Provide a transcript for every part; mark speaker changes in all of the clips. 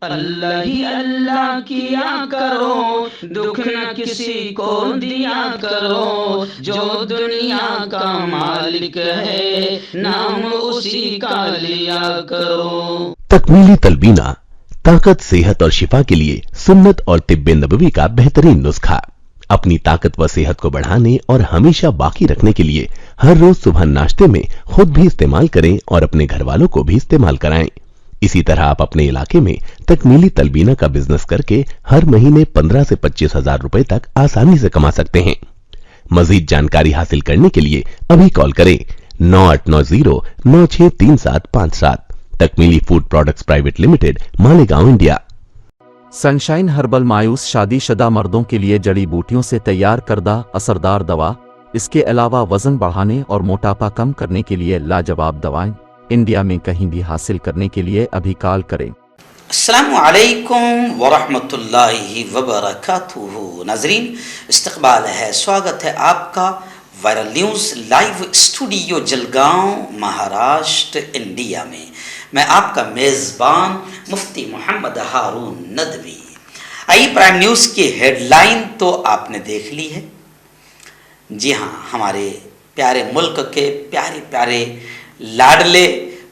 Speaker 1: अल्लाह ही अल्लाह किया करो, दुख न किसी को दिया करो, जो दुनिया का मालिक है नाम उसी का लिया करो।
Speaker 2: तकमीली तलबीना, ताकत, सेहत और शिफा के लिए सुन्नत और तिब्बे नबवी का बेहतरीन नुस्खा। अपनी ताकत व सेहत को बढ़ाने और हमेशा बाकी रखने के लिए हर रोज सुबह नाश्ते में खुद भी इस्तेमाल करें और अपने घर वालों को भी इस्तेमाल कराएं। इसी तरह आप अपने इलाके में तकमीली तलबीना का बिजनेस करके हर महीने 15 से 25 हजार रुपए तक आसानी से कमा सकते हैं। मजीद जानकारी हासिल करने के लिए अभी कॉल करें 9890963757। तकमीली food products private limited, Malegaon, India.
Speaker 3: Sunshine herbal मायूस शादीशुदा मर्दों के लिए जड़ी बूटियों से तैयार करदा असरदार दवा। इसके अलावा वजन बढ़ाने और मोटापा कम करने के लिए लाजवाब दवाएं इंडिया में कहीं भी हासिल करने के लिए अभी कॉल करें।
Speaker 4: अस्सलामु अलैकुम वरहमतुल्लाहि वबरकातुहू। नाज़रीन, इस्तकबाल है, स्वागत है आपका viral news live studio Jalgaon, Maharashtra, India में। मैं आपका मेज़बान मुफ्ती मोहम्मद हारून नदवी। आइए, प्राइम न्यूज़ की हेडलाइन तो आपने देख ली है। जी हाँ, हमारे प्यारे मुल्क के प्यारे प्यारे लाडले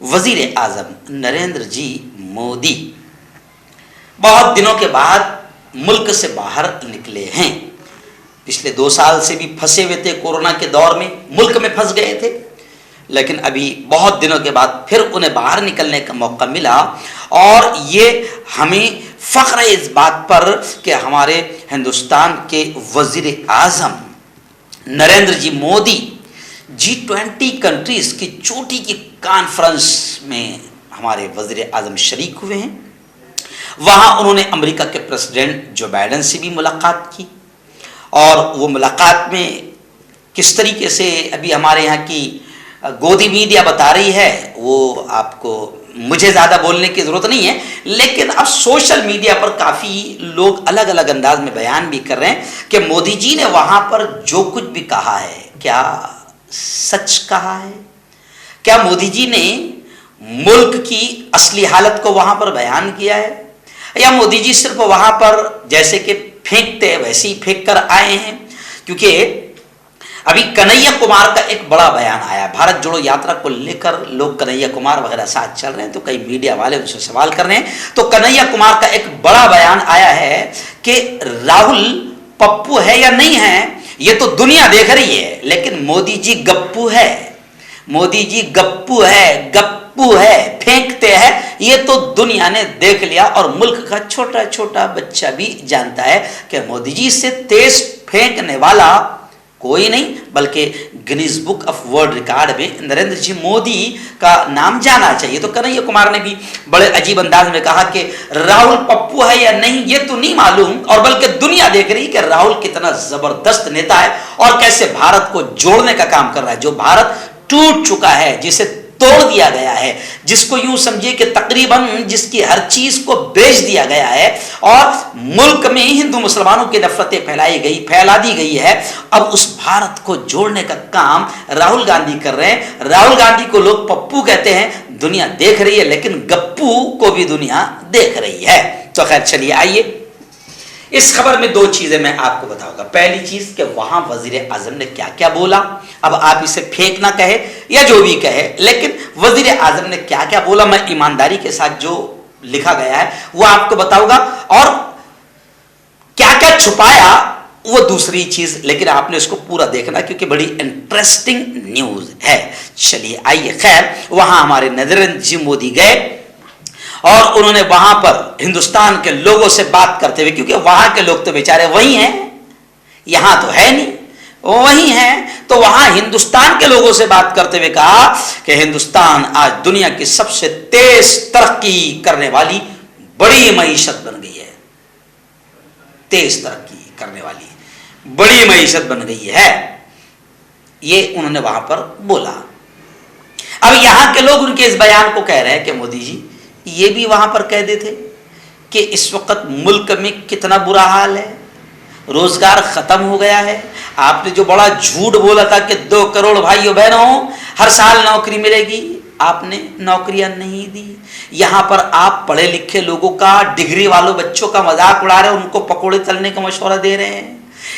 Speaker 4: वजीर आज़म नरेंद्र जी मोदी बहुत दिनों के बाद मुल्क से बाहर निकले हैं। पिछले 2 साल से भी फंसे हुए थे, कोरोना के दौर में मुल्क में फंस गए थे, लेकिन अभी बहुत दिनों के बाद फिर उन्हें बाहर निकलने का मौका मिला। और ये हमें फ़ख्र है इस बात पर कि हमारे हिंदुस्तान के वजीर आज़म नरेंद्र जी मोदी G20 कंट्रीज़ की चोटी की कॉन्फ्रेंस में हमारे वजीर आज़म शरीक हुए हैं। वहाँ उन्होंने अमेरिका के प्रेसिडेंट जो बाइडेन से भी मुलाकात की, और वो मुलाकात में किस तरीके से अभी हमारे यहाँ की गोदी मीडिया बता रही है, वो आपको मुझे ज़्यादा बोलने की ज़रूरत नहीं है, लेकिन अब सोशल मीडिया पर काफ़ी लोग अलग अलग अंदाज में बयान भी कर रहे हैं कि मोदी जी ने वहाँ पर जो कुछ भी कहा है, क्या सच कहा है? क्या मोदी जी ने मुल्क की असली हालत को वहाँ पर बयान किया है, या मोदी जी सिर्फ वहाँ पर जैसे कि फेंकते वैसे ही फेंक कर आए हैं? क्योंकि अभी कन्हैया कुमार का एक बड़ा बयान आया, भारत जोड़ो यात्रा को लेकर लोग कन्हैया कुमार वगैरह साथ चल रहे हैं, तो कई मीडिया वाले उनसे सवाल कर रहे हैं। तो कन्हैया कुमार का एक बड़ा बयान आया है कि राहुल पप्पू है या नहीं है ये तो दुनिया देख रही है, लेकिन मोदी जी गप्पू है, मोदी जी गप्पू है, गप्पू है, फेंकते हैं, ये तो दुनिया ने देख लिया। और मुल्क का छोटा छोटा बच्चा भी जानता है कि मोदी जी से तेज फेंकने वाला कोई नहीं, बल्कि Guinness book of world record में नरेंद्र जी मोदी का नाम जाना चाहिए। तो कन्हैया कुमार ने भी बड़े अजीब अंदाज में कहा कि राहुल पप्पू है या नहीं ये तो नहीं मालूम, और बल्कि दुनिया देख रही कि राहुल कितना जबरदस्त नेता है और कैसे भारत को जोड़ने का काम कर रहा है। जो भारत टूट चुका है, जिसे तोड़ दिया गया है, जिसको यूं समझिए कि तकरीबन जिसकी हर चीज को बेच दिया गया है, और मुल्क में हिंदू मुसलमानों की नफरतें फैला दी गई है। अब उस भारत को जोड़ने का काम राहुल गांधी कर रहे हैं। राहुल गांधी को लोग पप्पू कहते हैं, दुनिया देख रही है, लेकिन गप्पू को भी दुनिया देख रही है। तो खैर चलिए, आइए इस खबर में 2 चीजें मैं आपको बताऊंगा। पहली चीज कि वहां वजीर आजम ने क्या क्या बोला, अब आप इसे फेंक ना कहे या जो भी कहे, लेकिन वजीर आजम ने क्या क्या बोला, मैं ईमानदारी के साथ जो लिखा गया है वो आपको बताऊंगा, और क्या क्या छुपाया वो दूसरी चीज, लेकिन आपने इसको पूरा देखना क्योंकि बड़ी इंटरेस्टिंग न्यूज है। चलिए आइए, खैर वहां हमारे नरेंद्र जी मोदी गए और उन्होंने वहां पर हिंदुस्तान के लोगों से बात करते हुए, क्योंकि वहां के लोग तो बेचारे वही हैं, यहां तो है नहीं, वही हैं, तो वहां हिंदुस्तान के लोगों से बात करते हुए कहा कि हिंदुस्तान आज दुनिया की सबसे तेज तरक्की करने वाली बड़ी मईशत बन गई है। तेज तरक्की करने वाली बड़ी मईशत बन गई है, ये उन्होंने वहां पर बोला। अब यहां के लोग उनके इस बयान को कह रहे हैं कि मोदी जी ये भी वहां पर कह देते कि इस वक्त मुल्क में कितना बुरा हाल है, रोजगार खत्म हो गया है। आपने जो बड़ा झूठ बोला था कि 2 करोड़ भाइयों बहनों हर साल नौकरी मिलेगी, आपने नौकरियां नहीं दी। यहां पर आप पढ़े लिखे लोगों का, डिग्री वालों बच्चों का मजाक उड़ा रहे हैं, उनको पकोड़े तलने का मशवरा दे रहे हैं।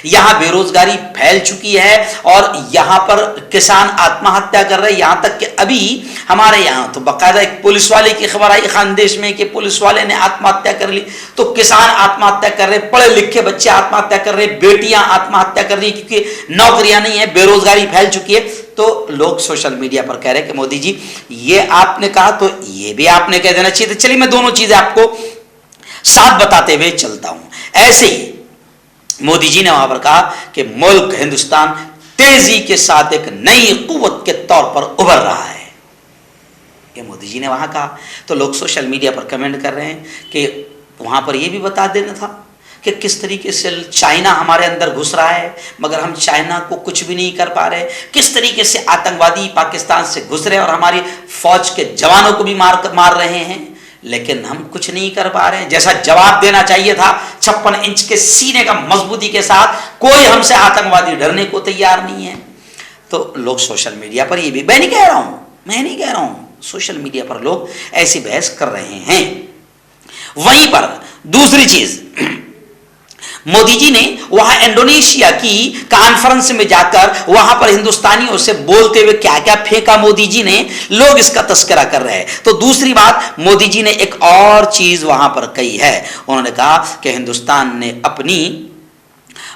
Speaker 4: यहां बेरोजगारी फैल चुकी है और यहां पर किसान आत्महत्या कर रहे हैं। यहां तक कि अभी हमारे यहां तो बाकायदा एक पुलिस वाले की खबर आई खानदेश में कि पुलिस वाले ने आत्महत्या कर ली। तो किसान आत्महत्या कर रहे, पढ़े लिखे बच्चे आत्महत्या कर रहे, बेटियां आत्महत्या कर रही क्योंकि नौकरियां नहीं है, बेरोजगारी फैल चुकी है। तो लोग सोशल मीडिया पर कह रहे हैं कि मोदी जी ये आपने कहा तो ये भी आपने कह देना चाहिए। तो चलिए मैं दोनों चीजें आपको साथ बताते हुए चलता हूं। ऐसे ही मोदी जी ने वहां पर कहा कि मुल्क हिंदुस्तान तेजी के साथ एक नई कुव्वत के तौर पर उभर रहा है। ये मोदी जी ने वहां कहा। तो लोग सोशल मीडिया पर कमेंट कर रहे हैं कि वहां पर यह भी बता देना था कि किस तरीके से चाइना हमारे अंदर घुस रहा है मगर हम चाइना को कुछ भी नहीं कर पा रहे, किस तरीके से आतंकवादी पाकिस्तान से घुस रहे और हमारी फौज के जवानों को भी मार रहे हैं, लेकिन हम कुछ नहीं कर पा रहे हैं। जैसा जवाब देना चाहिए था 56 इंच के सीने का मजबूती के साथ, कोई हमसे आतंकवादी डरने को तैयार नहीं है। तो लोग सोशल मीडिया पर ये भी, मैं नहीं कह रहा हूं, सोशल मीडिया पर लोग ऐसी बहस कर रहे हैं। वहीं पर दूसरी चीज, मोदी जी ने वहां इंडोनेशिया की कॉन्फ्रेंस में जाकर वहां पर हिंदुस्तानियों से बोलते हुए क्या क्या फेंका मोदी जी ने, लोग इसका तस्करा कर रहे हैं। तो दूसरी बात, मोदी जी ने एक और चीज वहां पर कही है। उन्होंने कहा कि हिंदुस्तान ने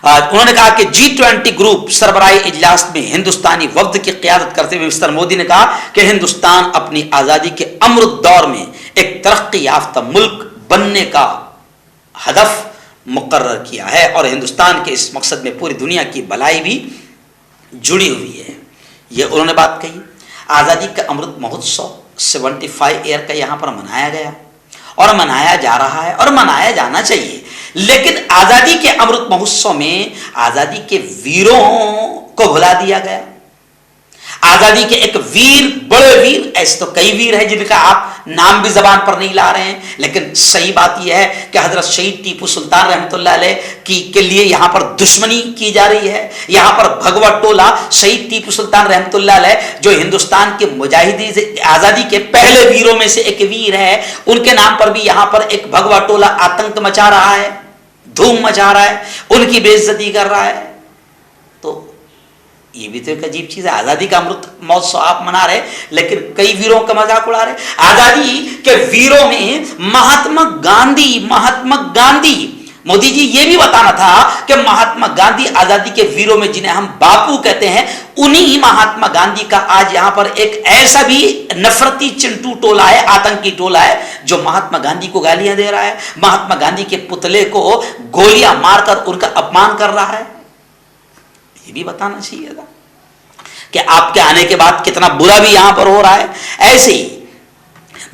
Speaker 4: उन्होंने कहा कि G20 ग्रुप सरबराही इजलास में हिंदुस्तानी वफ्द की क़यादत करते हुए मिस्टर मोदी ने कहा कि हिंदुस्तान अपनी आजादी के अमृत दौर में एक तरक्की याफ्ता मुल्क बनने का हदफ मुकर्रर किया है और हिंदुस्तान के इस मकसद में पूरी दुनिया की भलाई भी जुड़ी हुई है। यह उन्होंने बात कही। आज़ादी का अमृत महोत्सव 75 ईयर का यहाँ पर मनाया गया और मनाया जा रहा है और मनाया जाना चाहिए, लेकिन आज़ादी के अमृत महोत्सव में आज़ादी के वीरों को भुला दिया गया। आजादी के एक वीर, बड़े वीर, ऐसे तो कई वीर हैं जिनका आप नाम भी जबान पर नहीं ला रहे हैं, लेकिन सही बात यह है कि हजरत शहीद टीपू सुल्तान रहमतुल्लाह अलैह के लिए यहां पर दुश्मनी की जा रही है। यहां पर भगवा टोला शहीद टीपू सुल्तान रहमतुल्लाह अलैह जो हिंदुस्तान के मुजाहिदीन आजादी के पहले वीरों में से एक वीर है, उनके नाम पर भी यहां पर एक भगवा टोला आतंक मचा रहा है, धूम मचा रहा है, उनकी बेइज्जती कर रहा है। तो ये भी तो एक अजीब चीज है। आजादी का अमृत महोत्सव आप मना रहे, लेकिन कई वीरों का मजाक उड़ा रहे। आजादी के वीरों में महात्मा गांधी, मोदी जी ये भी बताना था कि महात्मा गांधी आजादी के वीरों में जिन्हें हम बापू कहते हैं, उन्हीं महात्मा गांधी का आज यहां पर एक ऐसा भी नफरती चिंटू टोला है, आतंकी टोला है, जो महात्मा गांधी को गालियां दे रहा है, महात्मा गांधी के पुतले को गोलियां मारकर उनका अपमान कर रहा है। ये भी बताना चाहिए था कि आपके आने के बाद कितना बुरा भी यहां पर हो रहा है। ऐसे ही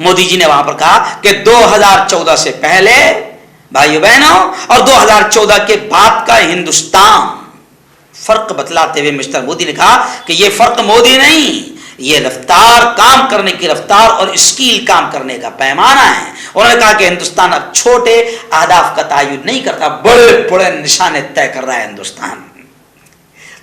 Speaker 4: मोदी जी ने वहां पर कहा कि 2014 से पहले भाइयों बहनों और 2014 के बाद का हिंदुस्तान, फर्क बतलाते हुए मिस्टर मोदी ने कहा कि यह फर्क मोदी नहीं, यह रफ्तार, काम करने की रफ्तार और स्किल काम करने का पैमाना है। उन्होंने कहा कि हिंदुस्तान अब छोटे अहदाफ का तायुन नहीं करता, बड़े बड़े निशाने तय कर रहा है हिंदुस्तान।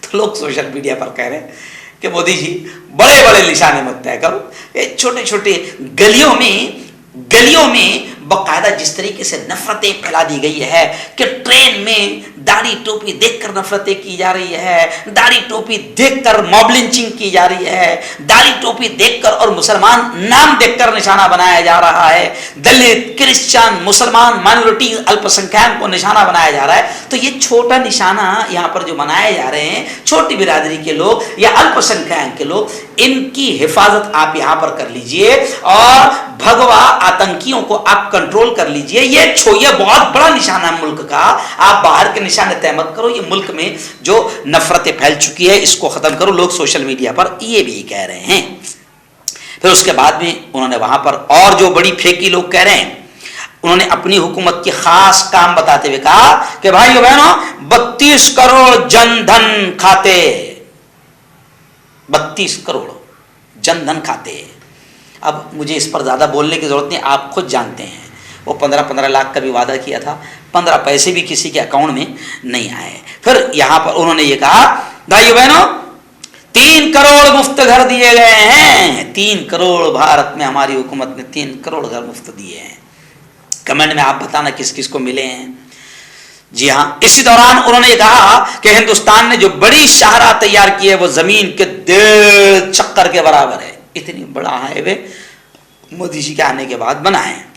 Speaker 4: तो लोग सोशल मीडिया पर कह रहे हैं कि मोदी जी बड़े बड़े निशाने मत तय करो, ये छोटे छोटे गलियों में बाकायदा जिस तरीके से नफरतें फैला दी गई है कि ट्रेन में दाढ़ी टोपी देखकर नफरतें की जा रही है, दाढ़ी टोपी देखकर मॉब लिंचिंग की जा रही है, दाढ़ी टोपी देखकर और मुसलमान नाम देखकर निशाना बनाया जा रहा है, दलित, क्रिश्चियन, मुसलमान, माइनॉरिटी, अल्पसंख्यक को निशाना बनाया जा रहा है। तो ये छोटा निशाना यहाँ पर जो बनाए जा रहे हैं, छोटी बिरादरी के लोग या अल्पसंख्यक के लोग, इनकी हिफाजत आप यहाँ पर कर लीजिए और भगवा आतंकियों को आप कंट्रोल कर लीजिए। ये बहुत बड़ा निशाना है मुल्क का, आप बाहर के निशाने तय मत करो। ये मुल्क में जो नफरतें फैल चुकी है इसको खत्म करो। लोग सोशल मीडिया पर ये भी कह रहे हैं। फिर उसके बाद में उन्होंने वहां पर और जो बड़ी फेंकी लोग कह रहे हैं, उन्होंने अपनी हुकूमत के खास काम बताते हुए कहा कि भाइयों बहनों 32 करोड़ जनधन खाते, 32 करोड़ जनधन खाते। अब मुझे इस पर ज़्यादा बोलने की ज़रूरत नहीं, आप खुद जानते हैं। वो 15-15 लाख का भी वादा किया था, 15 पैसे भी किसी के अकाउंट में नहीं आए। फिर यहाँ पर उन्होंने ये कहा भाइयों बहनों 3 करोड़ मुफ्त घर दिए गए हैं। 3 करोड़ भारत में हमारी हुकूमत ने 3 करोड़ घर मुफ्त दिए हैं। कमेंट में आप बताना किस किस को मिले हैं। जी हाँ, इसी दौरान उन्होंने कहा कि हिंदुस्तान ने जो बड़ी शाहराह तैयार की है वो जमीन के 1.5 चक्कर के बराबर है। इतनी बड़ा हाईवे मोदी जी के आने के बाद बना है।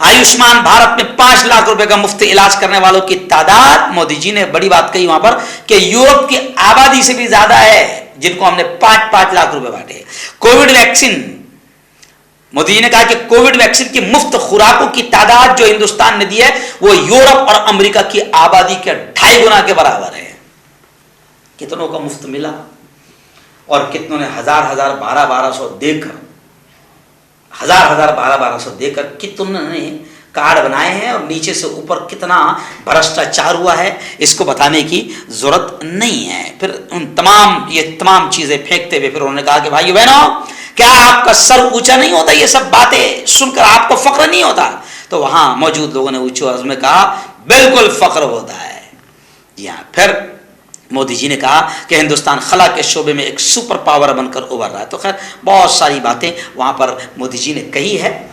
Speaker 4: आयुष्मान भारत में 5 लाख रुपए का मुफ्त इलाज करने वालों की तादाद, मोदी जी ने बड़ी बात कही वहां पर कि यूरोप की आबादी से भी ज्यादा है, जिनको हमने 5-5 लाख रुपए बांटे। कोविड वैक्सीन, मोदी जी ने कहा कि कोविड वैक्सीन की मुफ्त खुराकों की तादाद जो हिंदुस्तान ने दी है वो यूरोप और अमेरिका की आबादी के 2.5 गुना के बराबर है। कितनों को मुफ्त मिला और कितनों ने 1000-1000, 1200 देकर, 1000-1000, 1200 देकर कितनों ने कार्ड बनाए हैं और नीचे से ऊपर कितना भ्रष्टाचार हुआ है इसको बताने की जरूरत नहीं है। फिर उन ये तमाम चीजें फेंकते हुए फिर उन्होंने कहा कि भाई बहनों, क्या आपका सर ऊंचा नहीं होता? ये सब बातें सुनकर आपको फख्र नहीं होता? तो वहां मौजूद लोगों ने ऊंचे आवाज में कहा बिल्कुल फख्र होता है। फिर मोदी जी ने कहा कि हिंदुस्तान खला के शोबे में एक सुपर पावर बनकर उभर रहा है। तो खैर बहुत सारी बातें वहां पर मोदी जी ने कही है।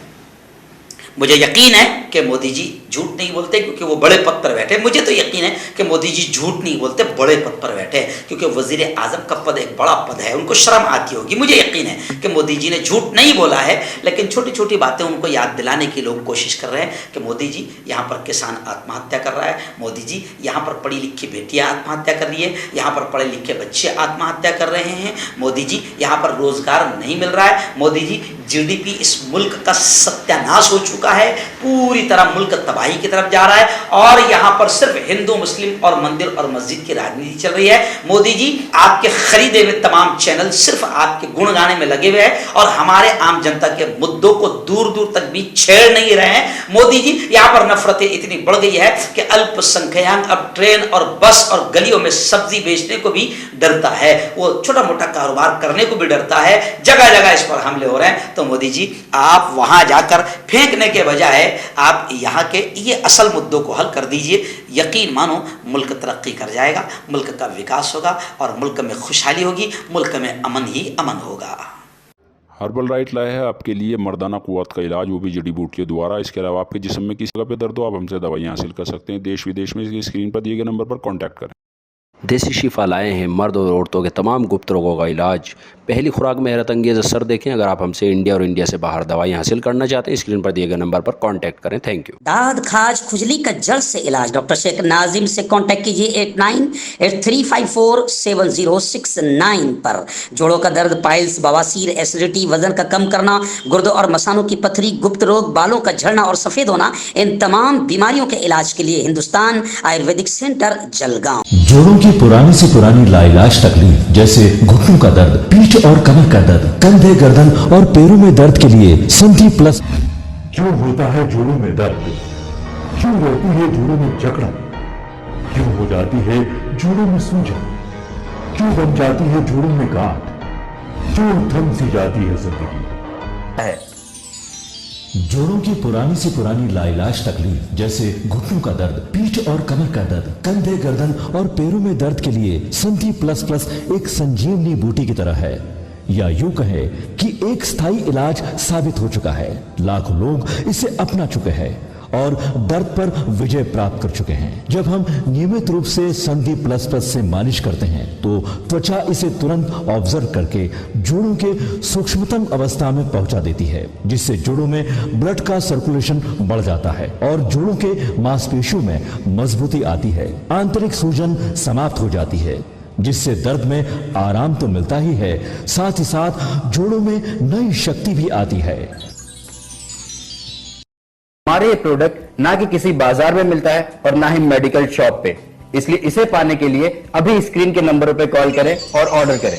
Speaker 4: मुझे यकीन है कि मोदी जी झूठ नहीं बोलते क्योंकि वो बड़े पद पर बैठे। मुझे तो यकीन है कि मोदी जी झूठ नहीं बोलते, बड़े पद पर बैठे हैं, क्योंकि वजीर आजम का पद एक बड़ा पद है, उनको शर्म आती होगी। मुझे यकीन है कि मोदी जी ने झूठ नहीं बोला है, लेकिन छोटी छोटी बातें उनको याद दिलाने की लोग कोशिश कर रहे हैं कि मोदी जी यहाँ पर किसान आत्महत्या कर रहा है, मोदी जी यहाँ पर पढ़ी लिखी बेटियाँ आत्महत्या कर रही है, यहाँ पर पढ़े लिखे बच्चे आत्महत्या कर रहे हैं, मोदी जी यहाँ पर रोजगार नहीं मिल रहा है, मोदी जी जीडीपी इस मुल्क का सत्यानाश हो चुका है, पूरी तरह मुल्क तबाही की तरफ जा रहा है और यहाँ पर सिर्फ हिंदू मुस्लिम और मंदिर और मस्जिद की राजनीति चल रही है। मोदी जी आपके खरीदे हुए तमाम चैनल सिर्फ आपके गुण गाने में लगे हुए हैं और हमारे आम जनता के मुद्दों को दूर दूर तक भी छेड़ नहीं रहे हैं। मोदी जी यहाँ पर नफरतें इतनी बढ़ गई है कि अल्पसंख्यक अब ट्रेन और बस और गलियों में सब्जी बेचने को भी डरता है, वो छोटा मोटा कारोबार करने को भी डरता है, जगह जगह इस पर हमले हो रहे हैं। तो मोदी जी आप वहां जाकर फेंकने के बजाय आप यहाँ के ये असल मुद्दों को हल कर दीजिए। यकीन मानो मुल्क तरक्की कर जाएगा, मुल्क का विकास होगा और मुल्क में खुशहाली होगी, मुल्क में अमन ही अमन होगा।
Speaker 5: हर्बल राइट लाया है आपके लिए मर्दाना कुव्वत का इलाज, वो भी जड़ी बूटियों द्वारा। इसके अलावा आपके जिस्म में किसी जगह पे दर्द हो आप हमसे दवाइयाँ हासिल कर सकते हैं। देश विदेश में इसकी स्क्रीन पर दिए गए नंबर पर कॉन्टैक्ट करें।
Speaker 6: देसी शिफा लाए हैं मर्द और औरतों के तमाम गुप्त रोगों का इलाज। पहली खुराक में हैरत अंगेज़ असर देखें। अगर आप हमसे इंडिया और इंडिया से बाहर दवाइयाँ हासिल करना चाहते हैं, स्क्रीन पर दिए गए नंबर पर कांटेक्ट करें। Thank you.
Speaker 7: दाद खाज खुजली का जड़ से इलाज डॉक्टर शेख नाजिम से कांटेक्ट कीजिए 8983547069 पर। जोड़ों का दर्द, पाइल्स, बवासीर, एसिडिटी, वजन का कम करना, गुर्दों और मसानों की पथरी, गुप्त रोग, बालों का झड़ना और सफेद होना, इन तमाम बीमारियों के इलाज के लिए हिंदुस्तान आयुर्वेदिक सेंटर जलगांव।
Speaker 8: जोड़ों की पुरानी से पुरानी लाइलाज तकलीफ जैसे घुटनों का दर्द, पीठ और कमर का दर्द, कंधे, गर्दन और पैरों में दर्द के लिए संधि प्लस।
Speaker 9: क्यों होता है जोड़ों में दर्द? क्यों रहती है जोड़ों में जकड़न? क्यों हो जाती है जोड़ों में सूजन? क्यों बन जाती है जोड़ों में गांठ? क्यों थम सी जाती है जिंदगी?
Speaker 8: जोड़ों की पुरानी से पुरानी लाइलाज तकलीफ जैसे घुटनों का दर्द, पीठ और कमर का दर्द, कंधे, गर्दन और पैरों में दर्द के लिए संधि प्लस प्लस एक संजीवनी बूटी की तरह है, या यूं कहे कि एक स्थायी इलाज साबित हो चुका है। लाखों लोग इसे अपना चुके हैं और दर्द पर विजय प्राप्त कर चुके हैं। जब हम नियमित रूप से संधि प्लस प्लस से मालिश करते हैं तो त्वचा इसे तुरंत ऑब्जर्व करके जोड़ों के सूक्ष्मतम अवस्था में पहुंचा देती है, जिससे जोड़ों में ब्लड का सर्कुलेशन बढ़ जाता है और जोड़ों के मांसपेशियों में मजबूती आती है। आंतरिक सूजन समाप्त हो जाती है, जिससे दर्द में आराम तो मिलता ही है, साथ ही साथ जोड़ों में नई शक्ति भी आती है।
Speaker 10: हमारे ये प्रोडक्ट ना कि किसी बाजार में मिलता है और ना ही मेडिकल शॉप पे, इसलिए इसे पाने के लिए अभी स्क्रीन के नंबरों पे कॉल करें और ऑर्डर करें।